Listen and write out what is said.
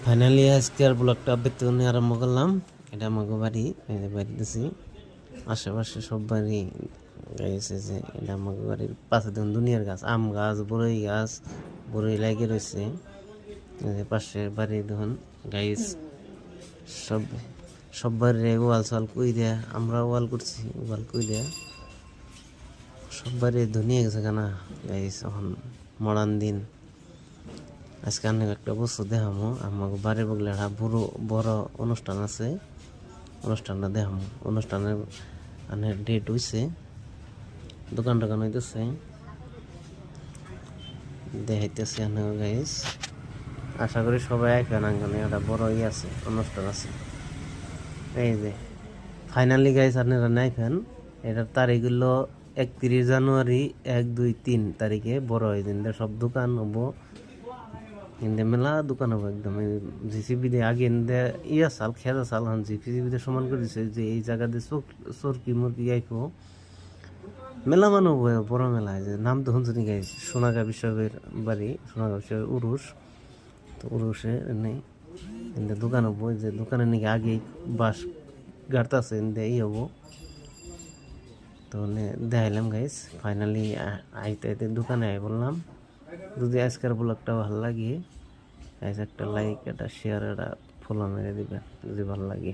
Finally আজকের ব্লগটা বেতনে আরম্ভ করলাম। এটা আমাকে বাড়ি, বাড়িতেছি আশেপাশে সব বাড়ি গাইছে যে এটা আমাকে বাড়ির পাশে দেখুন দুনিয়ার গাছ, আম গাছ, বড়ই লাগে রয়েছে। পাশে বাড়ি দেখুন গাইস, সব সব বাড়ির ওয়াল সাল কই দেয়া, আমরা ওয়াল করছি, ওয়াল কই দেয়া সব বাড়ি ধুনিয়ে গেছে কেনা গাইস। এখন মডার্ন দিন। আজকে অনেক একটা বস্তু দেখামো, আমাকে বাড়ির বগলে একটা বড় অনুষ্ঠান আছে, অনুষ্ঠানটা দেখামো। অনুষ্ঠানের ডেট হইছে, দোকান টোকান হইতেছে, দেখাইতেছি অনেক গাইস। আশা করি সবাই আইফেন, আঙ্গানে একটা বড় আছে, অনুষ্ঠান আছে। এই যে ফাইনালি গাইস আপনারা নাইফেন, এটার তারিখ হলো 31 জানুয়ারি, 1, 2, 3 তারিখে বড় হয় দিন। সব দোকান হবো, ইন্দে মেলা দোকান হবো একদম। জিসিবি দিয়ে আগে ইন্দে সাল খেদা সাল হন জিসিবি দিয়ে সমান করে দিছে যে এই জায়গাতে চরকি মুরগি গাইবো, মেলা মানুষ বড় মেলা। যে নাম তো শুনছি গাইস, সোনাগা বিশ্বের বাড়ি, সোনাগা বিশ্বের উরুষ। তো উরুষে নেই ইন্দে দোকান হবো, যে দোকানের নাকি আগে বাস গাড়তে আছে ইন্দে হবো। তো দেখাইলাম গাইস। ফাইনালি আইতে আইতে দোকানে আই বললাম। যদি আজকের ব্লগটা ভালো লাগে, একটা লাইক, একটা শেয়ার, একটা ফলো মেরে দিবেন যদি ভালো লাগে।